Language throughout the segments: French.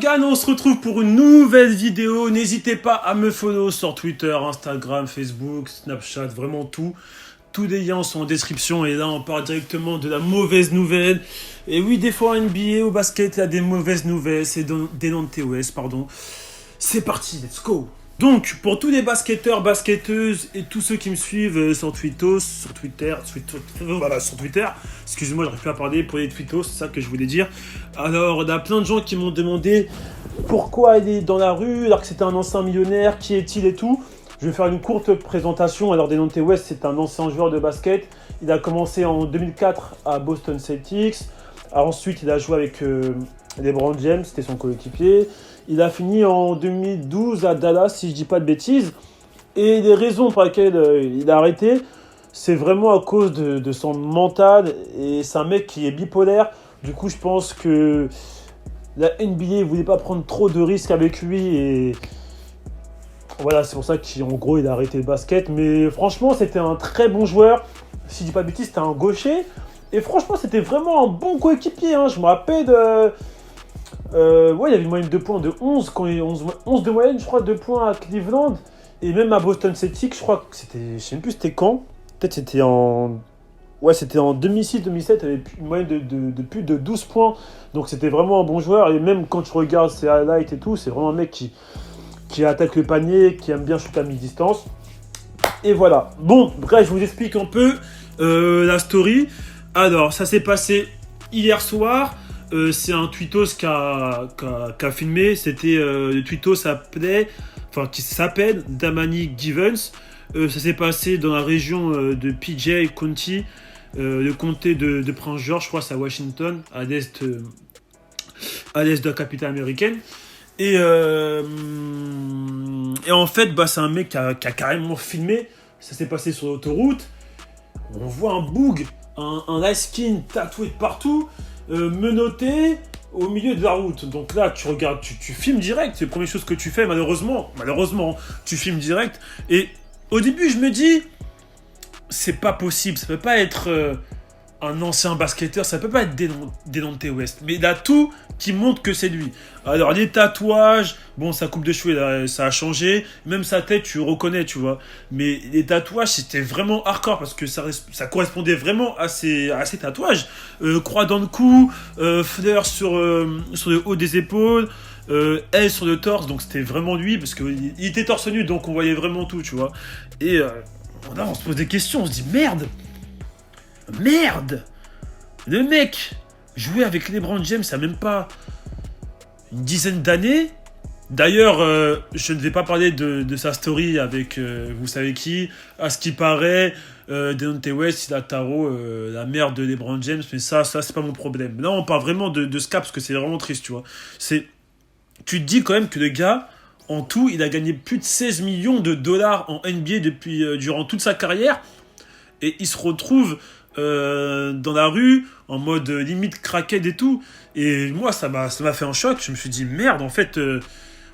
Logan, on se retrouve pour une nouvelle vidéo. N'hésitez pas à me follow sur Twitter, Instagram, Facebook, Snapchat, vraiment tout. Tous les liens sont en description et là on part directement de la mauvaise nouvelle. Et oui, des fois en NBA, au basket, il y a des mauvaises nouvelles, c'est des non-TOS, pardon. C'est parti, let's go. Donc, pour tous les basketteurs, basketteuses et tous ceux qui me suivent sur Twitter, excusez-moi, j'arrive plus à parler, pour les tweetos, c'est ça que je voulais dire. Alors, il y a plein de gens qui m'ont demandé pourquoi il est dans la rue, alors que c'était un ancien millionnaire, qui est-il et tout. Je vais faire une courte présentation. Alors, Delonte West, c'est un ancien joueur de basket. Il a commencé en 2004 à Boston Celtics. Alors, ensuite, il a joué avec LeBron James, c'était son coéquipier. Il a fini en 2012 à Dallas, si je dis pas de bêtises. Et les raisons pour lesquelles il a arrêté, c'est vraiment à cause de son mental. Et c'est un mec qui est bipolaire. Du coup, je pense que la NBA ne voulait pas prendre trop de risques avec lui. Et voilà, c'est pour ça qu'en gros, il a arrêté le basket. Mais franchement, c'était un très bon joueur. Si je dis pas de bêtises, c'était un gaucher. Et franchement, c'était vraiment un bon coéquipier. Je me rappelle il y avait une moyenne de points de 11, 11 de moyenne, je crois, 2 points à Cleveland. Et même à Boston Celtics, je crois que c'était, je sais même plus c'était quand. Peut-être c'était en 2006-2007, il avait une moyenne de plus de 12 points. Donc c'était vraiment un bon joueur. Et même quand je regarde ses highlights et tout, c'est vraiment un mec qui attaque le panier, qui aime bien shooter à mi-distance. Et voilà. Bon, bref, je vous explique un peu la story. Alors, ça s'est passé hier soir. C'est un tweetos qui a filmé. C'était le tweetos qui s'appelle Damani Givens. Ça s'est passé dans la région de PJ County, le comté de Prince George, je crois, c'est à Washington, à l'est de la capitale américaine. Et en fait, c'est un mec qui a carrément filmé. Ça s'est passé sur l'autoroute. On voit un boug, un light skin tatoué de partout. Menotté au milieu de la route. Donc là, tu regardes, tu filmes direct. C'est la première chose que tu fais, malheureusement, tu filmes direct. Et au début, je me dis, c'est pas possible. Ça peut pas être un ancien basketteur. Ça peut pas être Delonte West. Mais il a tout qui montre que c'est lui. Alors, les tatouages, bon, sa coupe de cheveux, là, ça a changé. Même sa tête, tu reconnais, tu vois. Mais les tatouages, c'était vraiment hardcore parce que ça correspondait vraiment à ses tatouages. Croix dans le cou, fleur sur le haut des épaules, L sur le torse. Donc, c'était vraiment lui parce qu'il était torse nu, donc on voyait vraiment tout, tu vois. Et là, on se pose des questions. On se dit, merde, le mec jouait avec LeBron James, ça n'a même pas une dizaine d'années. D'ailleurs, je ne vais pas parler de sa story avec vous savez qui. À ce qui paraît, Delonte West, il a tarot la mère de LeBron James, mais ça c'est pas mon problème. Là, on parle vraiment de ce cas parce que c'est vraiment triste, tu vois. Tu te dis quand même que le gars, en tout, il a gagné plus de 16 millions de dollars en NBA durant toute sa carrière, et il se retrouve dans la rue en mode limite crackhead et tout. Et moi, ça m'a fait un choc. Je me suis dit, merde, en fait,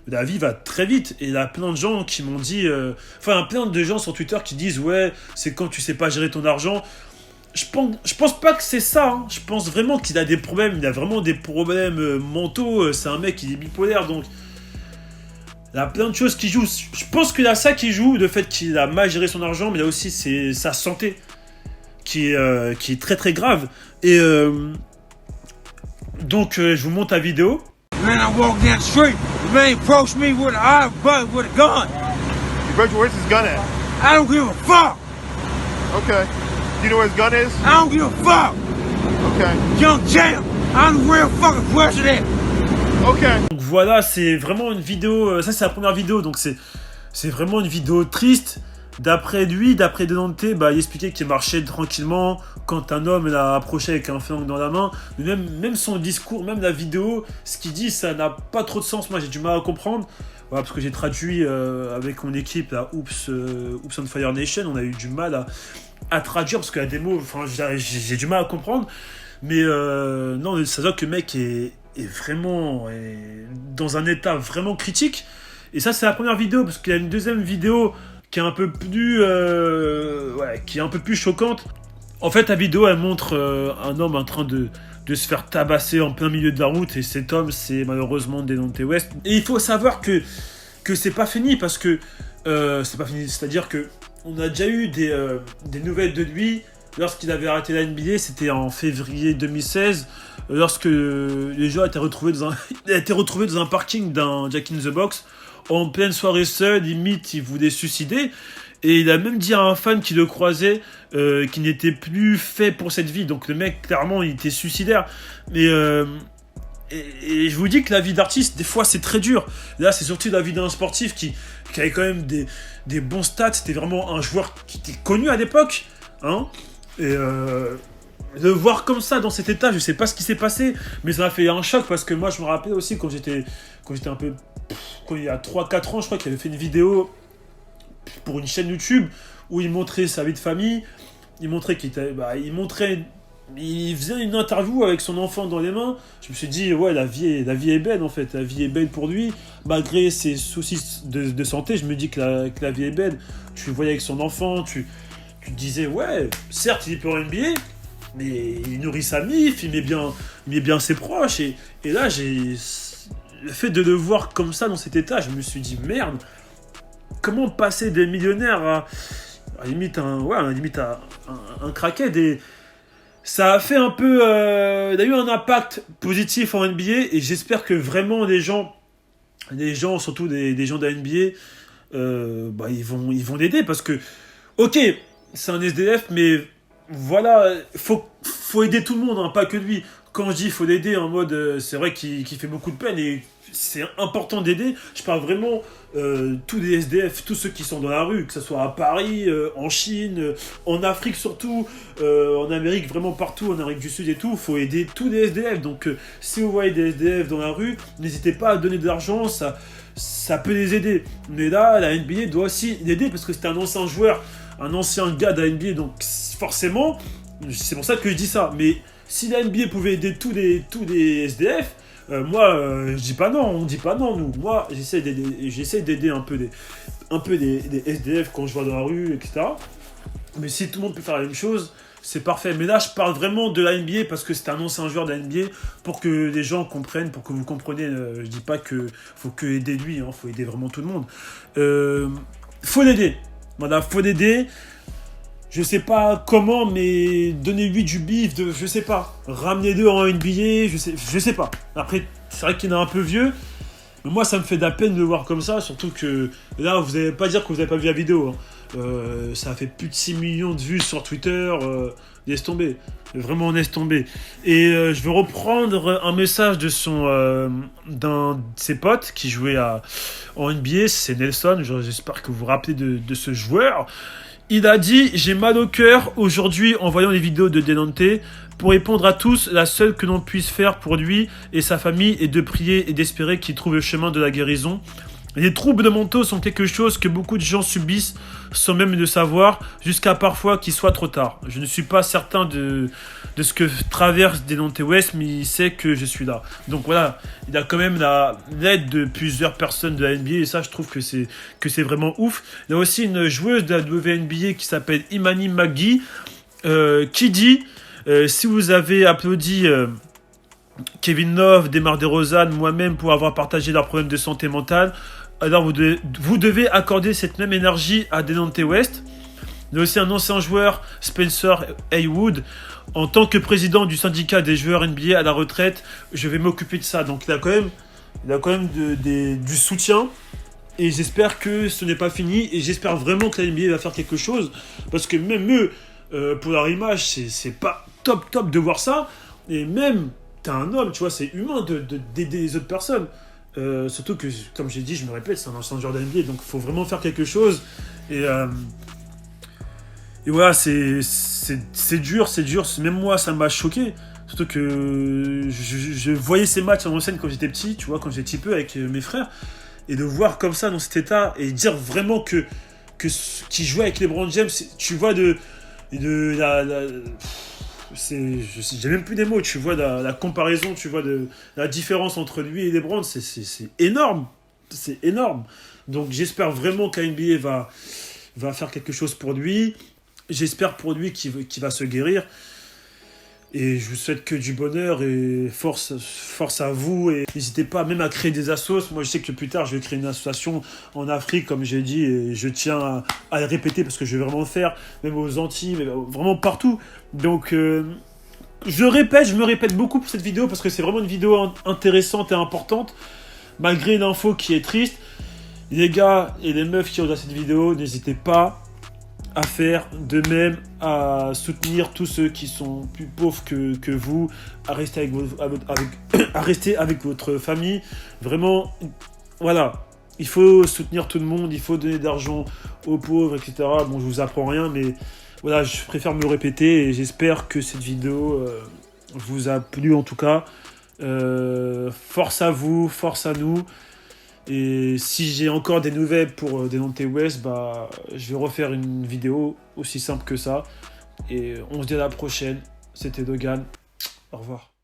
la vie va très vite. Et il y a plein de gens qui m'ont dit, plein de gens sur Twitter qui disent, ouais, c'est quand tu sais pas gérer ton argent. Je pense pas que c'est ça. Je pense vraiment qu'il a des problèmes. Il a vraiment des problèmes mentaux. C'est un mec qui est bipolaire, donc il y a plein de choses qui jouent. Je pense qu'il y a ça qui joue, le fait qu'il a mal géré son argent, mais il y a aussi sa santé qui est très très grave. Et donc je vous montre la vidéo. Man, I walk down the street. The man approached me with a gun. Where's his gun at? I don't give a fuck. Okay. Do you know where his gun is? I don't give a fuck. Okay. Young champ, I'm the real fucking president. Okay. Donc voilà, c'est vraiment une vidéo. Ça, c'est la première vidéo, donc c'est vraiment une vidéo triste. D'après Delonte, il expliquait qu'il marchait tranquillement quand un homme l'a approché avec un flingue dans la main. Mais même son discours, même la vidéo, ce qu'il dit, ça n'a pas trop de sens. Moi, j'ai du mal à comprendre. Voilà, parce que j'ai traduit avec mon équipe, la Oops on Fire Nation. On a eu du mal à traduire parce qu'il y a des mots, j'ai du mal à comprendre. Mais non, ça se voit que le mec est vraiment dans un état vraiment critique. Et ça, c'est la première vidéo, parce qu'il y a une deuxième vidéo qui est un peu plus choquante. En fait, la vidéo, elle montre un homme en train de de se faire tabasser en plein milieu de la route. Et cet homme, c'est malheureusement Delonte West. Et il faut savoir que c'est pas fini, parce que c'est pas fini. C'est-à-dire que on a déjà eu des nouvelles de lui lorsqu'il avait arrêté la NBA. C'était en février 2016, lorsque les joueurs étaient retrouvés il a été retrouvé dans un parking d'un Jack in the Box en pleine soirée seul. Limite, il voulait se suicider. Et il a même dit à un fan qui le croisait qu'il n'était plus fait pour cette vie. Donc le mec, clairement, il était suicidaire. Mais et je vous dis que la vie d'artiste, des fois, c'est très dur. Là, c'est surtout la vie d'un sportif qui avait quand même des bons stats. C'était vraiment un joueur qui était connu à l'époque. Hein, et le voir comme ça, dans cet état, je sais pas ce qui s'est passé. Mais ça m'a fait un choc, parce que moi, je me rappelle aussi quand j'étais un peu... Quand il y a 3-4 ans, je crois qu'il avait fait une vidéo pour une chaîne YouTube où il montrait sa vie de famille. Il montrait il faisait une interview avec son enfant dans les mains. Je me suis dit, ouais, la vie est belle, en fait. La vie est belle pour lui. Malgré ses soucis de santé, je me dis que la vie est belle. Tu le voyais avec son enfant, tu te disais, ouais, certes, il est plus en NBA, mais il nourrit sa mif, il met bien ses proches. Et là, le fait de le voir comme ça, dans cet état, je me suis dit, merde, comment passer des millionnaires à limite un crackhead. Et ça a fait un peu... il a eu un impact positif en NBA, et j'espère que vraiment les gens, surtout des gens de la NBA, ils vont l'aider, parce que, ok, c'est un SDF, mais voilà, faut aider tout le monde, hein, pas que lui. Quand je dis faut l'aider en mode, c'est vrai qu'il fait beaucoup de peine, et c'est important d'aider. Je parle vraiment tous les SDF, tous ceux qui sont dans la rue, que ce soit à Paris, en Chine, en Afrique surtout, en Amérique, vraiment partout, en Amérique du Sud et tout. Il faut aider tous les SDF. Donc si vous voyez des SDF dans la rue, n'hésitez pas à donner de l'argent, ça peut les aider. Mais là, la NBA doit aussi l'aider, parce que c'est un ancien joueur, un ancien gars de la NBA, donc forcément, c'est pour ça que je dis ça. Mais si la NBA pouvait aider tous les SDF, moi, je dis pas non, on dit pas non, nous. Moi, j'essaie d'aider un peu des SDF quand je vois dans la rue, etc. Mais si tout le monde peut faire la même chose, c'est parfait. Mais là, je parle vraiment de la NBA, parce que c'est un ancien joueur de la NBA, pour que les gens comprennent, pour que vous compreniez. Je dis pas que faut que aider lui, hein, faut aider vraiment tout le monde. Faut l'aider. Voilà, faut l'aider. Je sais pas comment, mais donnez-lui du bif, je sais pas. Ramenez-le en NBA, je sais pas. Après, c'est vrai qu'il est un peu vieux, mais moi, ça me fait de la peine de le voir comme ça, surtout que là, vous allez pas dire que vous avez pas vu la vidéo. Hein. Ça a fait plus de 6 millions de vues sur Twitter. Laisse tomber. Vraiment, laisse tomber. Et je vais reprendre un message d'un de ses potes qui jouait en NBA, c'est Nelson. J'espère que vous vous rappelez de ce joueur. Il a dit « J'ai mal au cœur aujourd'hui en voyant les vidéos de Delonte. Pour répondre à tous, la seule que l'on puisse faire pour lui et sa famille est de prier et d'espérer qu'il trouve le chemin de la guérison. Les troubles mentaux sont quelque chose que beaucoup de gens subissent sans même le savoir, jusqu'à parfois qu'il soit trop tard. Je ne suis pas certain de ce que traverse Delonte West, mais il sait que je suis là. » Donc voilà, il a quand même l'aide de plusieurs personnes de la NBA, et ça, je trouve que c'est vraiment ouf. Il y a aussi une joueuse de la WNBA qui s'appelle Imani Maggie, qui dit si vous avez applaudi Kevin Love, DeMar DeRozan, moi-même pour avoir partagé leurs problèmes de santé mentale, alors vous devez accorder cette même énergie à Delonte West. Il y a aussi un ancien joueur, Spencer Haywood. En tant que président du syndicat des joueurs NBA à la retraite, je vais m'occuper de ça. Donc il a quand même du soutien. Et j'espère que ce n'est pas fini. Et j'espère vraiment que la NBA va faire quelque chose. Parce que même eux, pour leur image, c'est pas top de voir ça. Et même, t'es un homme, tu vois, c'est humain d'aider les autres personnes. Surtout que, comme j'ai dit, je me répète, c'est un ancien joueur de NBA. Donc il faut vraiment faire quelque chose. Et voilà, c'est dur. Même moi, ça m'a choqué. Surtout que je voyais ces matchs en scène quand j'étais petit, tu vois, quand j'étais petit peu avec mes frères. Et de voir comme ça, dans cet état, et dire vraiment que qui jouait avec LeBron James, tu vois j'ai même plus des mots, tu vois la comparaison, tu vois la différence entre lui et LeBron, c'est énorme. C'est énorme. Donc j'espère vraiment qu'NBA va faire quelque chose pour lui. J'espère pour lui qu'il va se guérir. Et je vous souhaite que du bonheur et force à vous. Et n'hésitez pas même à créer des assos. Moi, je sais que plus tard, je vais créer une association en Afrique, comme j'ai dit. Et je tiens à le répéter parce que je vais vraiment le faire. Même aux Antilles, mais vraiment partout. Donc, je me répète beaucoup pour cette vidéo parce que c'est vraiment une vidéo intéressante et importante. Malgré l'info qui est triste. Les gars et les meufs qui regardent cette vidéo, n'hésitez pas à faire de même, à soutenir tous ceux qui sont plus pauvres que vous, à rester à rester avec votre famille. Vraiment, voilà, il faut soutenir tout le monde, il faut donner d'argent aux pauvres, etc. Bon, je vous apprends rien, mais voilà, je préfère me le répéter et j'espère que cette vidéo vous a plu en tout cas. Force à vous, force à nous. Et si j'ai encore des nouvelles pour Delonte West, bah, je vais refaire une vidéo aussi simple que ça. Et on se dit à la prochaine. C'était Dogan. Au revoir.